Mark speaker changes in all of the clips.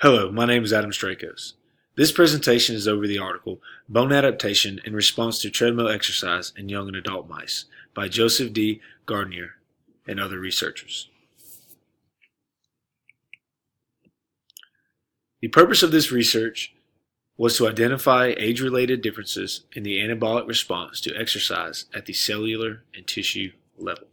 Speaker 1: Hello, my name is Adam Strakose. This presentation is over the article Bone Adaptation in Response to Treadmill Exercise in Young and Adult Mice by Joseph D. Gardinier and other researchers. The purpose of this research was to identify age-related differences in the anabolic response to exercise at the cellular and tissue level.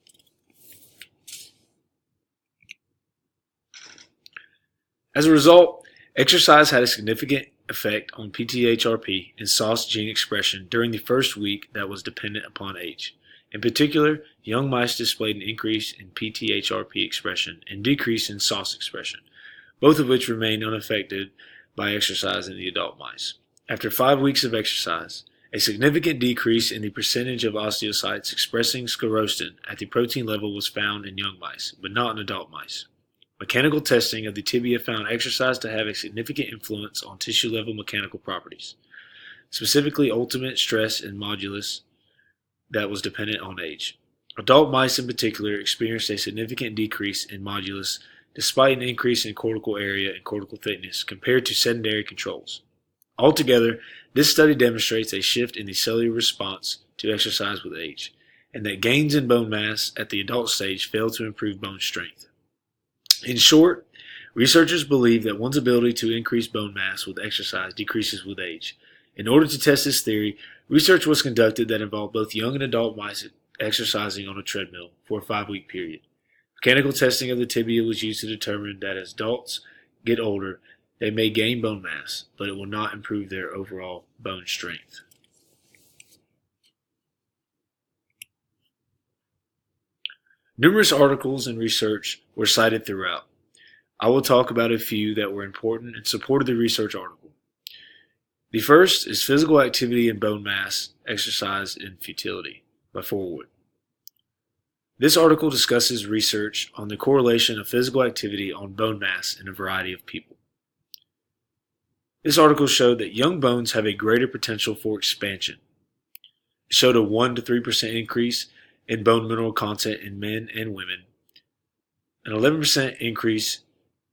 Speaker 1: As a result, exercise had a significant effect on PTHRP and SOS gene expression during the first week that was dependent upon age. In particular, young mice displayed an increase in PTHRP expression and decrease in SOS expression, both of which remained unaffected by exercise in the adult mice. After 5 weeks of exercise, a significant decrease in the percentage of osteocytes expressing sclerostin at the protein level was found in young mice, but not in adult mice. Mechanical testing of the tibia found exercise to have a significant influence on tissue-level mechanical properties, specifically ultimate stress and modulus that was dependent on age. Adult mice in particular experienced a significant decrease in modulus despite an increase in cortical area and cortical thickness compared to sedentary controls. Altogether, this study demonstrates a shift in the cellular response to exercise with age, and that gains in bone mass at the adult stage fail to improve bone strength. In short, researchers believe that one's ability to increase bone mass with exercise decreases with age. In order to test this theory, research was conducted that involved both young and adult mice exercising on a treadmill for a 5-week period. Mechanical testing of the tibia was used to determine that as adults get older, they may gain bone mass, but it will not improve their overall bone strength. Numerous articles and research were cited throughout. I will talk about a few that were important and supported the research article. The first is Physical Activity and Bone Mass, Exercise and Futility by Forward. This article discusses research on the correlation of physical activity on bone mass in a variety of people. This article showed that young bones have a greater potential for expansion. It showed a 1 to 3% increase in bone mineral content in men and women, an 11% increase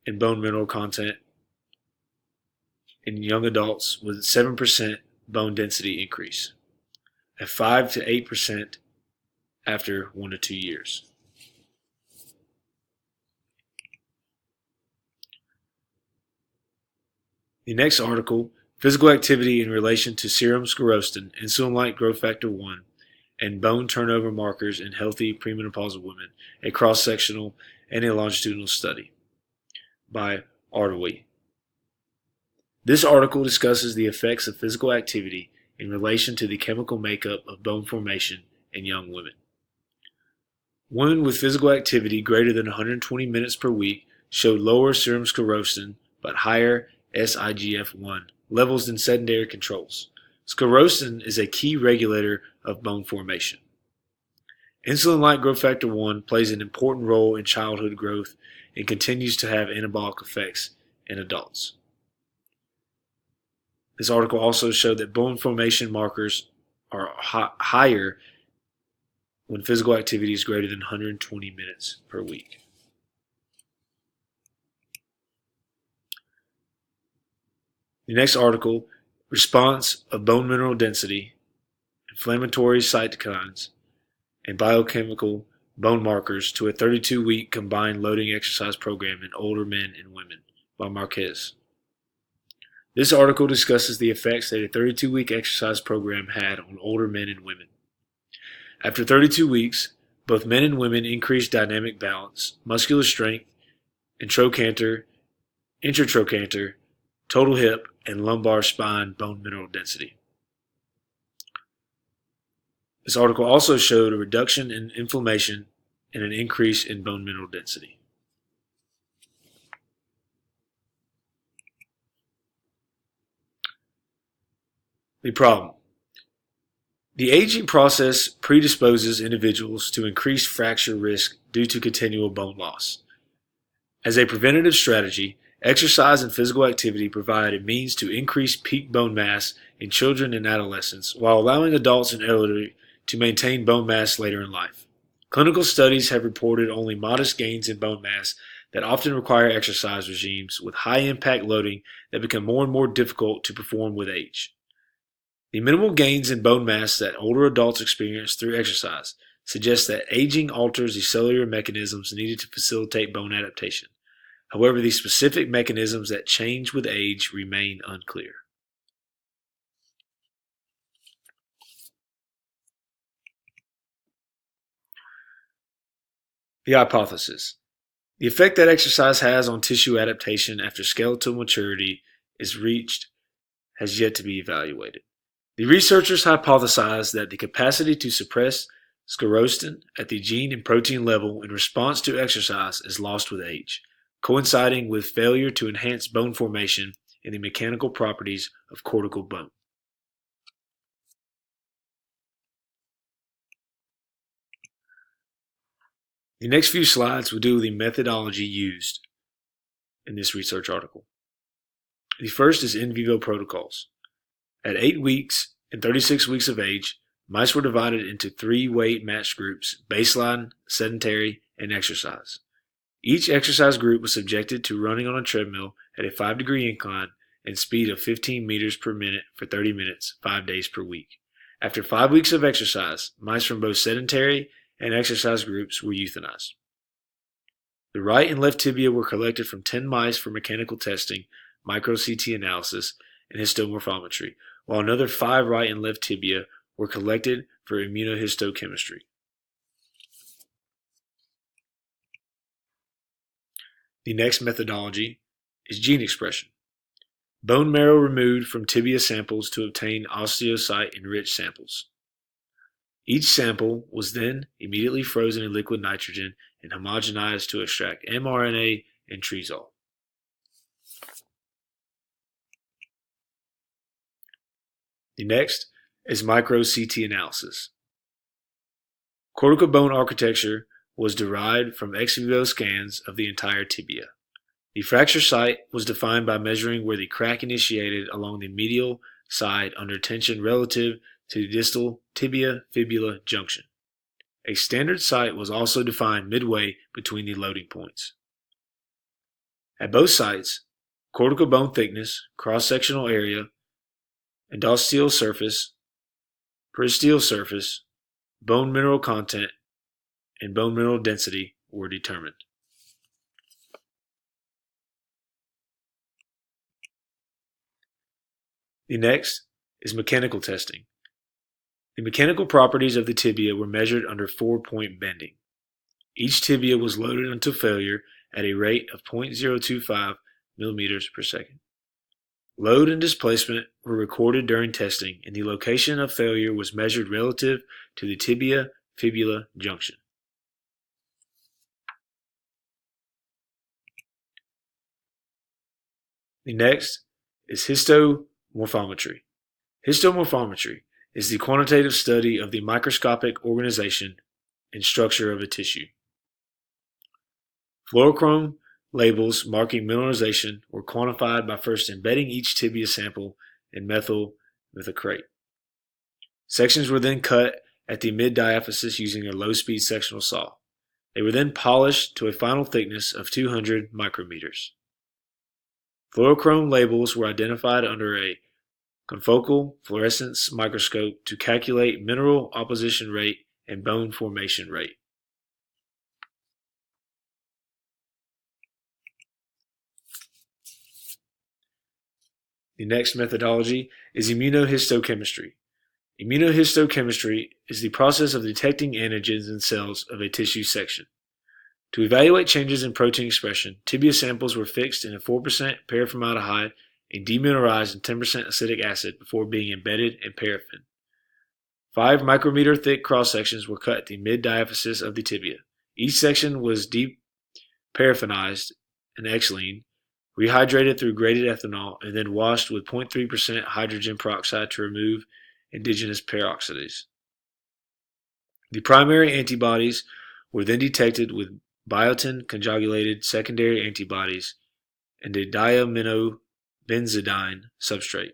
Speaker 1: in bone mineral content in young adults with 7% bone density increase, a 5 to 8% after 1 to 2 years. The next article, Physical Activity in Relation to Serum Sclerostin, Insulin-like Growth Factor 1, and Bone Turnover Markers in Healthy Premenopausal Women, a cross-sectional and a longitudinal study by Ardaway. This article discusses the effects of physical activity in relation to the chemical makeup of bone formation in young women. Women with physical activity greater than 120 minutes per week showed lower serum sclerostin but higher SIGF-1 levels than sedentary controls. Sclerostin is a key regulator of bone formation. Insulin-like growth factor 1 plays an important role in childhood growth and continues to have anabolic effects in adults. This article also showed that bone formation markers are higher when physical activity is greater than 120 minutes per week. The next article, Response of Bone Mineral Density, Inflammatory Cytokines, and Biochemical Bone Markers to a 32-week combined loading exercise program in older men and women by Marquez. This article discusses the effects that a 32-week exercise program had on older men and women. After 32 weeks, both men and women increased dynamic balance, muscular strength, and trochanter, intertrochanter, total hip, and lumbar spine bone mineral density. This article also showed a reduction in inflammation and an increase in bone mineral density. The problem. The aging process predisposes individuals to increased fracture risk due to continual bone loss. As a preventative strategy, exercise and physical activity provide a means to increase peak bone mass in children and adolescents while allowing adults and elderly to maintain bone mass later in life. Clinical studies have reported only modest gains in bone mass that often require exercise regimes with high impact loading that become more and more difficult to perform with age. The minimal gains in bone mass that older adults experience through exercise suggests that aging alters the cellular mechanisms needed to facilitate bone adaptation. However, the specific mechanisms that change with age remain unclear. The hypothesis. The effect that exercise has on tissue adaptation after skeletal maturity is reached has yet to be evaluated. The researchers hypothesized that the capacity to suppress sclerostin at the gene and protein level in response to exercise is lost with age, coinciding with failure to enhance bone formation and the mechanical properties of cortical bone. The next few slides will deal with the methodology used in this research article. The first is in vivo protocols. At 8 weeks and 36 weeks of age, mice were divided into 3 weight matched groups: baseline, sedentary, and exercise. Each exercise group was subjected to running on a treadmill at a 5-degree incline and speed of 15 meters per minute for 30 minutes, 5 days per week. After 5 weeks of exercise, mice from both sedentary and exercise groups were euthanized. The right and left tibia were collected from 10 mice for mechanical testing, micro-CT analysis, and histomorphometry, while another 5 right and left tibia were collected for immunohistochemistry. The next methodology is gene expression. Bone marrow removed from tibia samples to obtain osteocyte-enriched samples. Each sample was then immediately frozen in liquid nitrogen and homogenized to extract mRNA and tresol. The next is micro-CT analysis. Cortical bone architecture was derived from ex vivo scans of the entire tibia. The fracture site was defined by measuring where the crack initiated along the medial side under tension relative to the distal tibia-fibula junction. A standard site was also defined midway between the loading points. At both sites, cortical bone thickness, cross-sectional area, endosteal surface, peristeal surface, bone mineral content, and bone mineral density were determined. The next is mechanical testing. The mechanical properties of the tibia were measured under 4-point bending. Each tibia was loaded until failure at a rate of 0.025 millimeters per second. Load and displacement were recorded during testing, and the location of failure was measured relative to the tibia-fibula junction. The next is histomorphometry. Histomorphometry is the quantitative study of the microscopic organization and structure of a tissue. Fluorochrome labels marking mineralization were quantified by first embedding each tibia sample in methyl methacrate. Sections were then cut at the mid-diaphysis using a low-speed sectional saw. They were then polished to a final thickness of 200 micrometers. Fluorochrome labels were identified under a confocal fluorescence microscope to calculate mineral opposition rate and bone formation rate. The next methodology is immunohistochemistry. Immunohistochemistry is the process of detecting antigens in cells of a tissue section. To evaluate changes in protein expression, tibia samples were fixed in a 4% paraformaldehyde and demineralized in 10% acetic acid before being embedded in paraffin. 5 micrometer thick cross-sections were cut at the mid-diaphysis of the tibia. Each section was deparaffinized in xylene, rehydrated through grated ethanol, and then washed with 0.3% hydrogen peroxide to remove indigenous peroxides. The primary antibodies were then detected with biotin conjugated secondary antibodies and a diaminobenzidine substrate.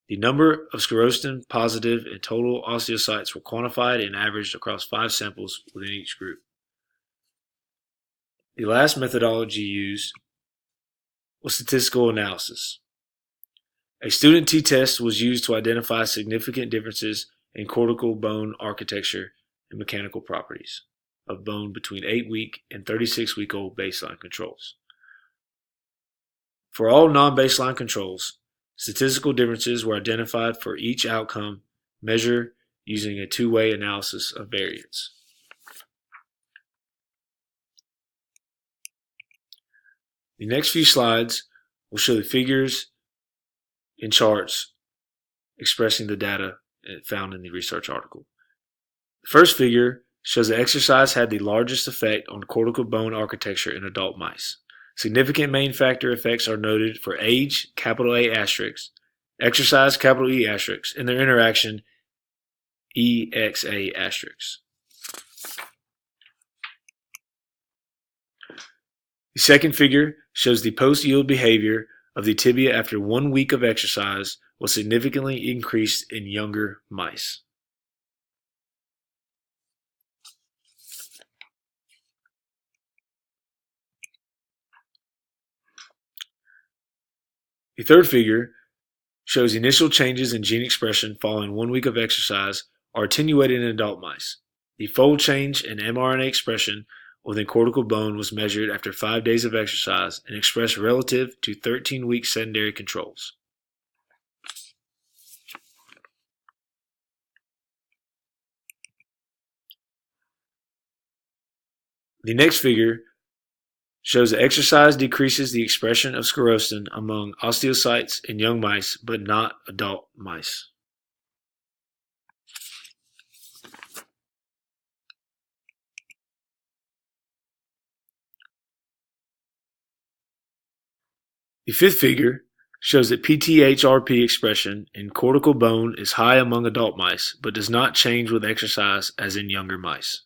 Speaker 1: The number of sclerostin positive and total osteocytes were quantified and averaged across 5 samples within each group. The last methodology used was statistical analysis. A student t-test was used to identify significant differences in cortical bone architecture and mechanical properties of bone between 8-week and 36-week-old baseline controls. For all non-baseline controls, statistical differences were identified for each outcome measure using a two-way analysis of variance. The next few slides will show the figures and charts expressing the data found in the research article. The first figure shows that exercise had the largest effect on cortical bone architecture in adult mice. Significant main factor effects are noted for age, capital A asterisk, exercise, capital E asterisk, and their interaction, EXA asterisk. The second figure shows the post-yield behavior of the tibia after 1 week of exercise was significantly increased in younger mice. The third figure shows initial changes in gene expression following 1 week of exercise are attenuated in adult mice. The fold change in mRNA expression within cortical bone was measured after 5 days of exercise and expressed relative to 13-week sedentary controls. The next figure shows that exercise decreases the expression of sclerostin among osteocytes in young mice, but not adult mice. The fifth figure shows that PTHRP expression in cortical bone is high among adult mice, but does not change with exercise as in younger mice.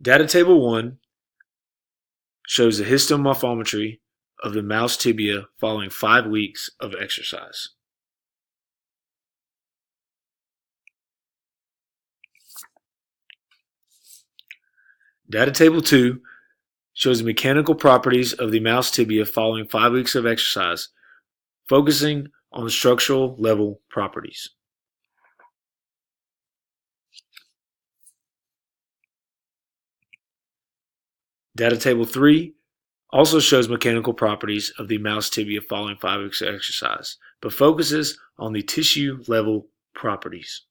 Speaker 1: Data Table 1 shows the histomorphometry of the mouse tibia following 5 weeks of exercise. Data Table 2 shows the mechanical properties of the mouse tibia following 5 weeks of exercise, focusing on structural level properties. Data Table 3 also shows mechanical properties of the mouse tibia following 5 weeks of exercise, but focuses on the tissue level properties.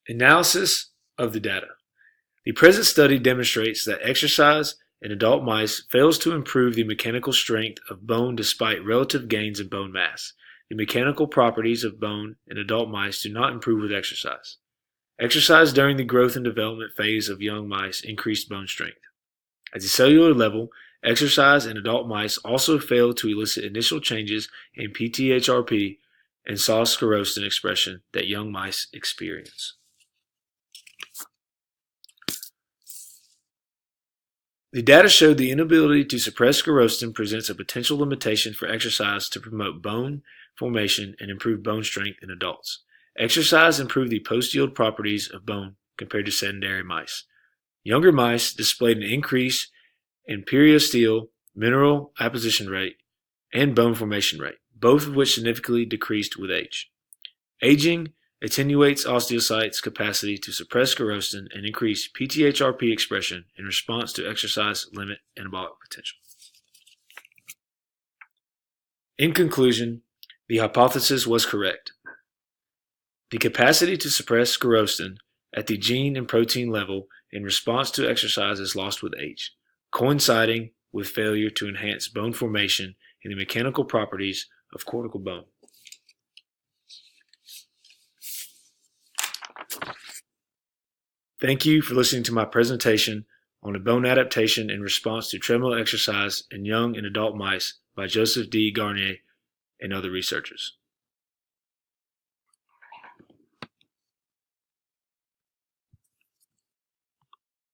Speaker 1: Analysis of the data. The present study demonstrates that exercise in adult mice fails to improve the mechanical strength of bone despite relative gains in bone mass. The mechanical properties of bone in adult mice do not improve with exercise. Exercise during the growth and development phase of young mice increased bone strength. At the cellular level, exercise in adult mice also failed to elicit initial changes in PTHRP and soft sclerostin expression that young mice experience. The data showed the inability to suppress sclerostin presents a potential limitation for exercise to promote bone formation and improve bone strength in adults. Exercise improved the post-yield properties of bone compared to sedentary mice. Younger mice displayed an increase in periosteal, mineral apposition rate, and bone formation rate, both of which significantly decreased with age. Aging attenuates osteocytes' capacity to suppress sclerostin and increase PTHRP expression in response to exercise limit anabolic potential. In conclusion, the hypothesis was correct. The capacity to suppress sclerostin at the gene and protein level in response to exercise is lost with age, coinciding with failure to enhance bone formation and the mechanical properties of cortical bone. Thank you for listening to my presentation on the bone adaptation in response to treadmill exercise in young and adult mice by Joseph D. Gardinier and other researchers.